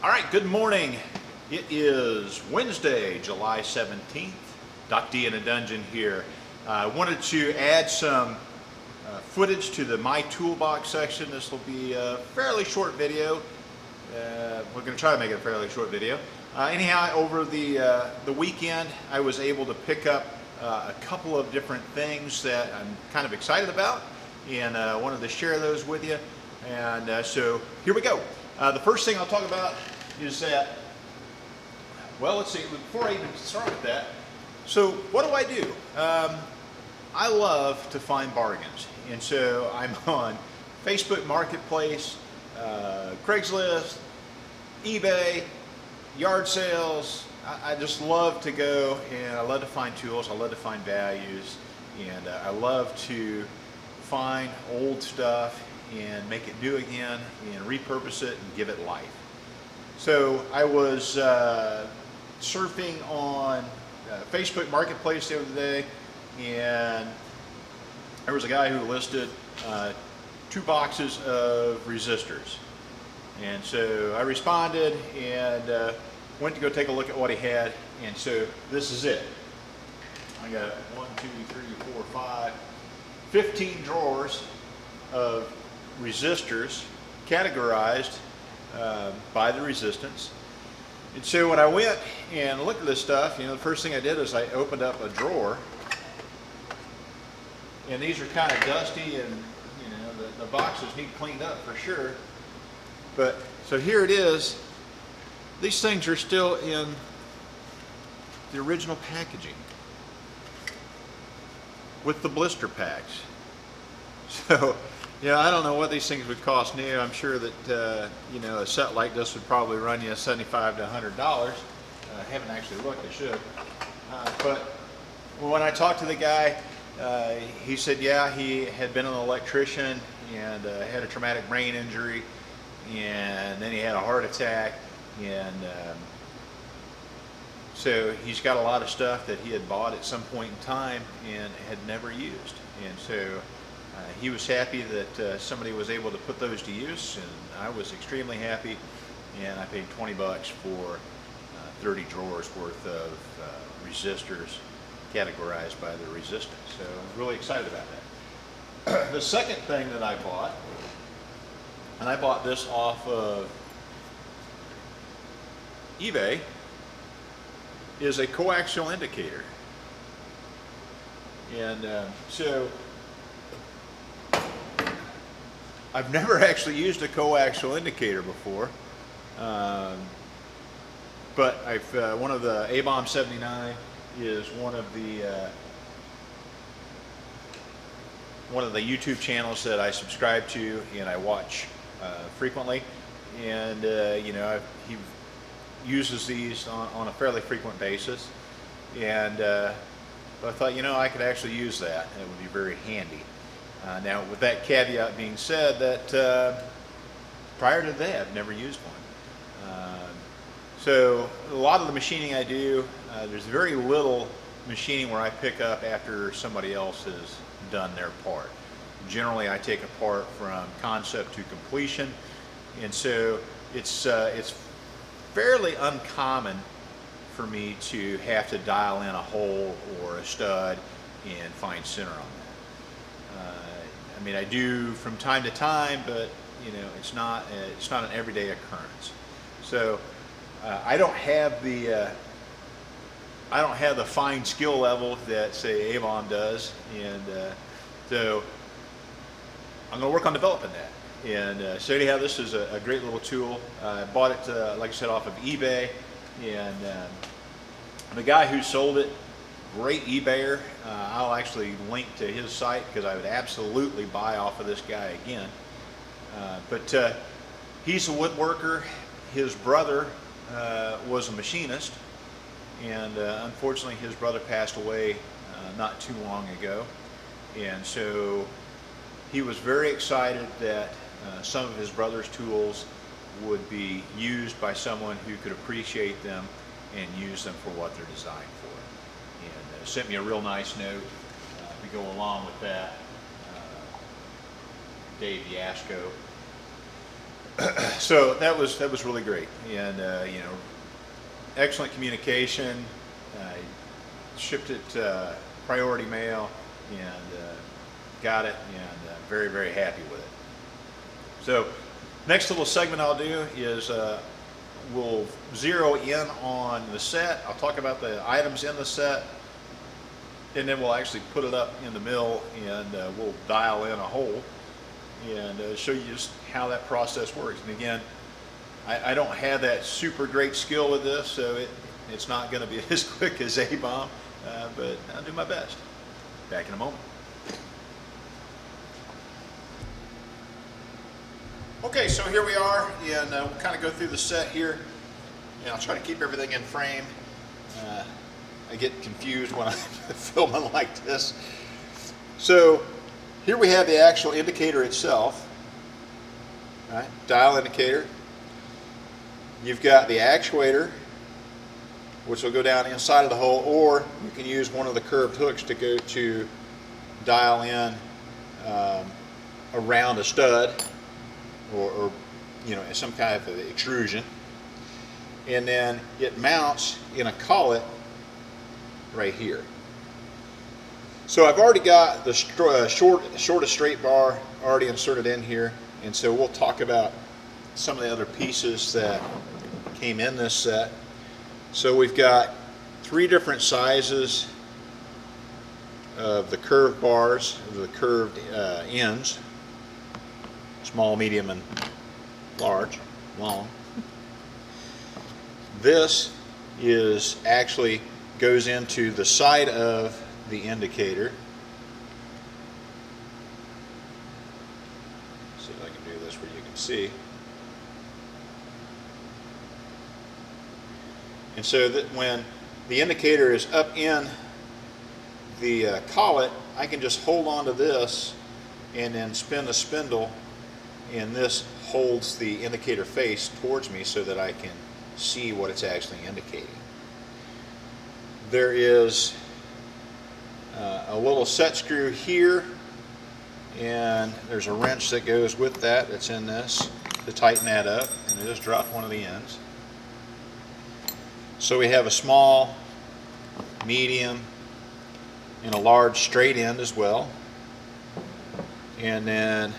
All right, good morning. It is Wednesday, July 17th. Doc D in a dungeon here. I wanted to add some footage to the My Toolbox section. This will be a fairly short video. We're going to try to make it a fairly short video. Anyhow, over the weekend, I was able to pick up a couple of different things that I'm kind of excited about, and wanted to share those with you. And so here we go. The first thing I'll talk about is that, well, let's see, before I even start with that, so what do? I love to find bargains, and so I'm on Facebook Marketplace, Craigslist, eBay, yard sales. I just love to go, and I love to find tools, I love to find values, and I love to find old stuff and make it new again and repurpose it and give it life. So I was surfing on Facebook Marketplace the other day, and there was a guy who listed 2 boxes of resistors. And so I responded and went to go take a look at what he had, and so this is it. I got 1, 2, 3, 4, 5, 15 drawers of resistors categorized by the resistance. And so when I went and looked at this stuff, the first thing I did is I opened up a drawer, and these are kind of dusty, and the boxes need cleaned up for sure. But so here it is. These things are still in the original packaging with the blister packs. So I don't know what these things would cost new. I'm sure that a set like this would probably run you $75 to $100. I haven't actually looked. I should. But when I talked to the guy, he said, yeah, he had been an electrician and had a traumatic brain injury, and then he had a heart attack, and so he's got a lot of stuff that he had bought at some point in time and had never used, and so he was happy that somebody was able to put those to use, and I was extremely happy, and I paid $20 for 30 drawers worth of resistors categorized by the resistance. So I'm really excited about that. The second thing that I bought, and I bought this off of eBay, is a coaxial indicator. And so I've never actually used a coaxial indicator before, but one of the A-Bomb 79 is one of the YouTube channels that I subscribe to and I watch frequently, and he uses these on a fairly frequent basis, and I thought I could actually use that, and it would be very handy. Now, with that caveat being said, that prior to that, I've never used one. So a lot of the machining I do, there's very little machining where I pick up after somebody else has done their part. Generally, I take a part from concept to completion, and so it's fairly uncommon for me to have to dial in a hole or a stud and find center on that. I do from time to time, but it's not an everyday occurrence. So I don't have the fine skill level that, say, A-Bomb does, and so I'm going to work on developing that. And so anyhow, this is a great little tool. I bought it, like I said, off of eBay, and the guy who sold it, great eBayer. I'll actually link to his site because I would absolutely buy off of this guy again. But he's a woodworker. His brother was a machinist, and unfortunately his brother passed away not too long ago, and so he was very excited that some of his brother's tools would be used by someone who could appreciate them and use them for what they're designed for. And sent me a real nice note to go along with that. Dave Yasko. So that was really great, and you know, excellent communication. Shipped it priority mail, and got it, and very happy with it. So next little segment I'll do is we'll zero in on the set. I'll talk about the items in the set, and then we'll actually put it up in the mill, and we'll dial in a hole and show you just how that process works. And again, I don't have that super great skill with this, so it's not going to be as quick as A-Bomb, but I'll do my best. Back in a moment. Okay, so here we are, and we'll kind of go through the set here, and I'll try to keep everything in frame. I get confused when I'm filming like this. So here we have the actual indicator itself, right? Dial indicator. You've got the actuator, which will go down inside of the hole, or you can use one of the curved hooks to go to dial in around a stud, or you know, some kind of extrusion. And then it mounts in a collet right here. So I've already got the shortest straight bar already inserted in here, and so we'll talk about some of the other pieces that came in this set. So we've got 3 different sizes of the curved bars, the curved ends: small, medium, and large, long. This is actually goes into the side of the indicator. See if I can do this where you can see. And so that when the indicator is up in the collet, I can just hold on to this and then spin the spindle, and this holds the indicator face towards me so that I can see what it's actually indicating. There is a little set screw here, and there's a wrench that goes with that that's in this to tighten that up, and I just dropped one of the ends. So we have a small, medium, and a large straight end as well. And then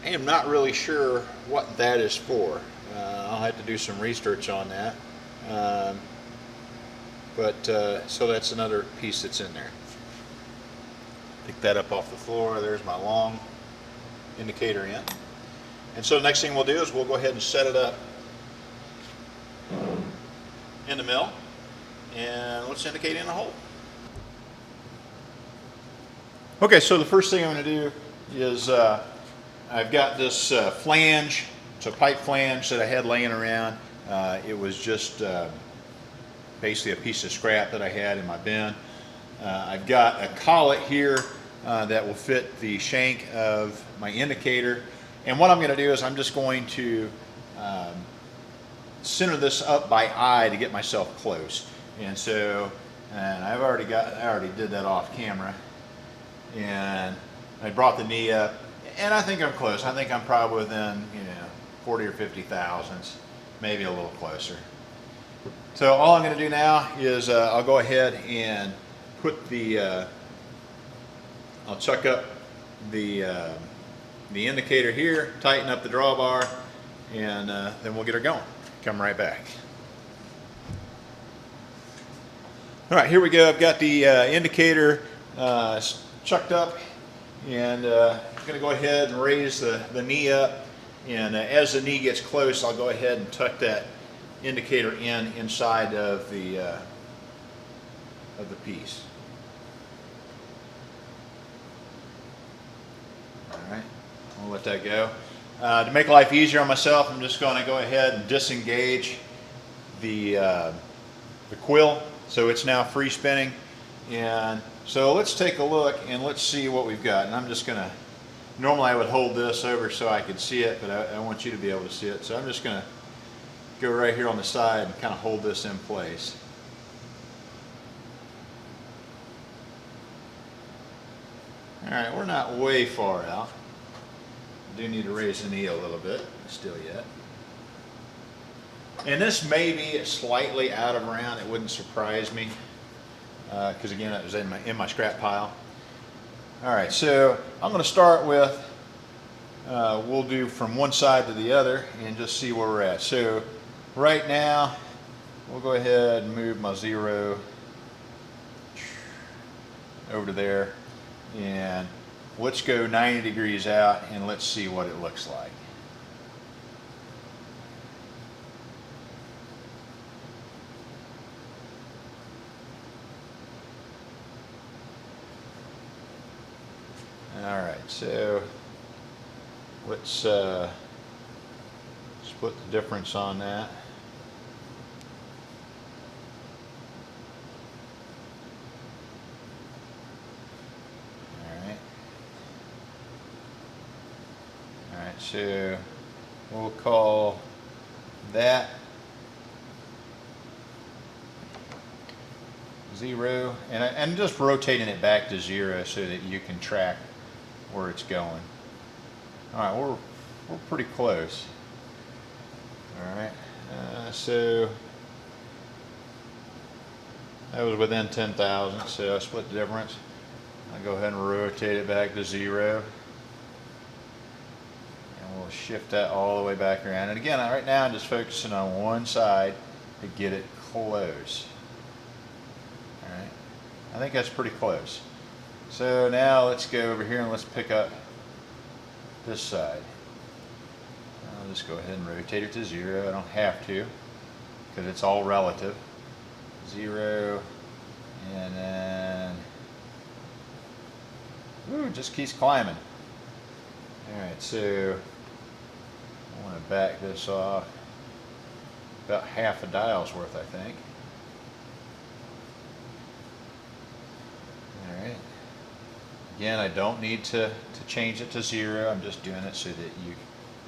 I am not really sure what that is for. I'll have to do some research on that. So that's another piece that's in there. Pick that up off the floor. There's my long indicator end. And so the next thing we'll do is we'll go ahead and set it up in the mill, and let's indicate in a hole. Okay, so the first thing I'm going to do is I've got this flange. It's a pipe flange that I had laying around. It was just basically a piece of scrap that I had in my bin. I've got a collet here that will fit the shank of my indicator. And what I'm going to do is I'm just going to center this up by eye to get myself close. And so, I already did that off camera. And I brought the knee up, and I think I'm close. I think I'm probably within, 40 or 50 thousandths, maybe a little closer. So all I'm going to do now is I'll go ahead and put the, I'll chuck up the indicator here, tighten up the drawbar, and then we'll get her going. Come right back. All right, here we go. I've got the indicator chucked up, and I'm going to go ahead and raise the knee up. And as the knee gets close, I'll go ahead and tuck that indicator inside of the piece. All right, I'll let that go. To make life easier on myself, I'm just going to go ahead and disengage the quill, so it's now free spinning. And so let's take a look and let's see what we've got. And I'm just going to, normally I would hold this over so I could see it, but I want you to be able to see it. So I'm just going to go right here on the side and kind of hold this in place. right, we're not way far out. Do need to raise the knee a little bit, still yet. And this may be slightly out of round. It wouldn't surprise me, because again, it was in my scrap pile. All right, so I'm going to start with, we'll do from one side to the other and just see where we're at. So right now, we'll go ahead and move my 0 over to there, and let's go 90 degrees out and let's see what it looks like. All right, so let's split the difference on that. All right, so we'll call that 0, and I'm just rotating it back to 0 so that you can track where it's going. All right, we're pretty close. All right, so that was within 10 thousandths, so I split the difference. I'll go ahead and rotate it back to 0. And we'll shift that all the way back around. And again, right now I'm just focusing on one side to get it close. All right, I think that's pretty close. So now let's go over here and let's pick up this side. I'll just go ahead and rotate it to 0. I don't have to, because it's all relative. 0, and then, ooh, it just keeps climbing. All right, so I want to back this off about half a dial's worth, I think. All right. Again, I don't need to change it to 0. I'm just doing it so that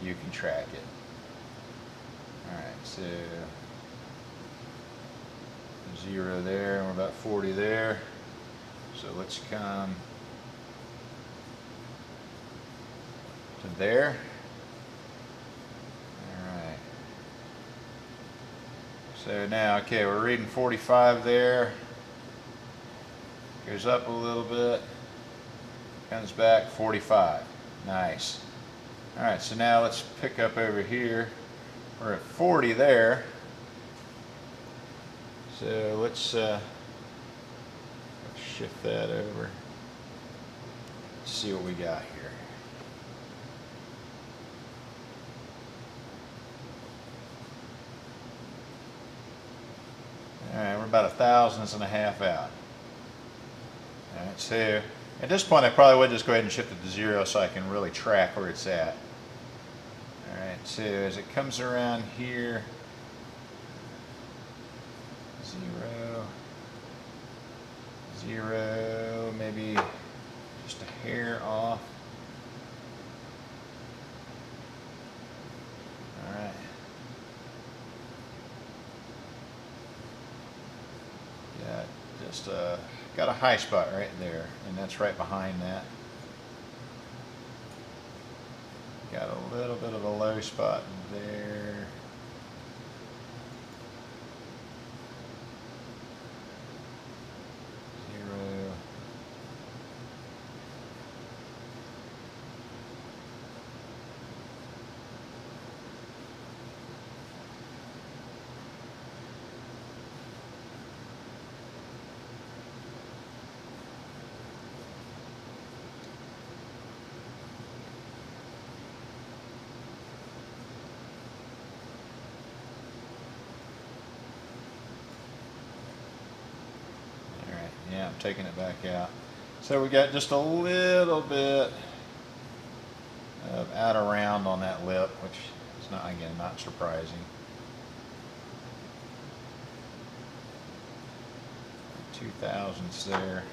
you can track it. All right, so 0 there, and we're about 40 there. So let's come to there. All right. So now, okay, we're reading 45 there. Goes up a little bit. Comes back 45. Nice. All right, so now let's pick up over here. We're at 40 there. So let's shift that over. Let's see what we got here. All right, we're about 1/1000 and a half out. All right, so at this point I probably would just go ahead and shift it to 0 so I can really track where it's at. All right, so as it comes around here, 0, 0, maybe just a hair off. All right. Yeah, just got a high spot right there, and that's right behind that. Got a little bit of a low spot there. Yeah, I'm taking it back out. So we got just a little bit of out of round on that lip, which is not, again, not surprising. 2/1000ths there.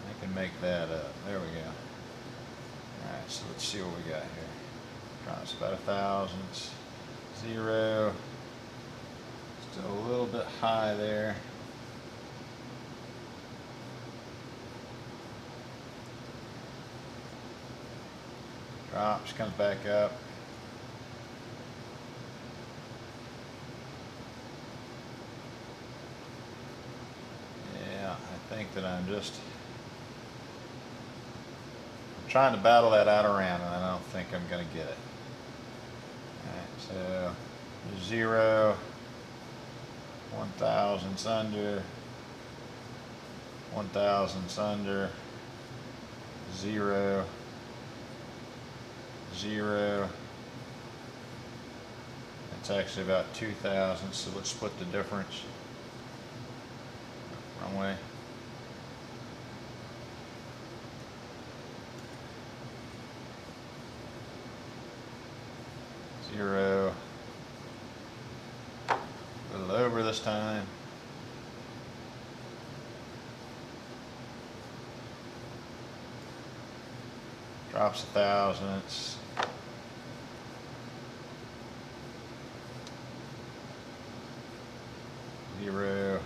I can make that up. There we go. All right, so let's see what we got here. It's about 1/1000ths. 0. Still a little bit high there. drops, comes back up. Yeah, I think that I'm trying to battle that out around, and I don't think I'm going to get it. Alright, so 0, 1,000ths under, 1,000ths under, 0, 0. It's actually about 2,000, so let's split the difference. Wrong way. Zero. A little over this time. Drops 1,000ths. Zero.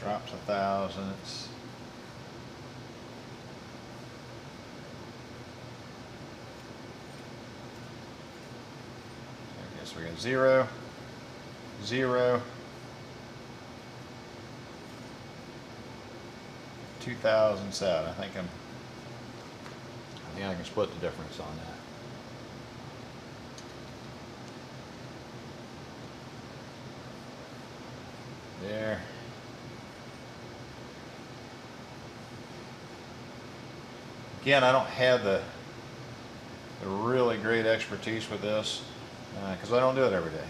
Drops 1,000ths. So we got 0, 0, 2,007. I think I can split the difference on that. There. Again, I don't have the really great expertise with this because I don't do it every day.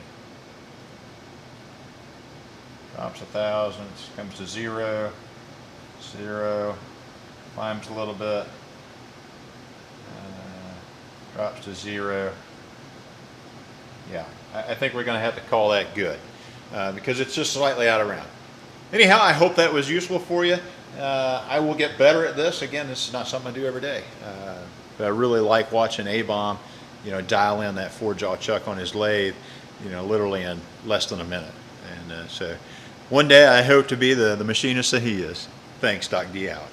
Drops 1,000ths, comes to 0, 0, climbs a little bit, drops to 0. Yeah, I think we're going to have to call that good because it's just slightly out of round. Anyhow, I hope that was useful for you. I will get better at this. Again, this is not something I do every day. But I really like watching A-Bomb, dial in that 4-jaw chuck on his lathe, literally in less than a minute. And so one day I hope to be the machinist that he is. Thanks, Doc D out.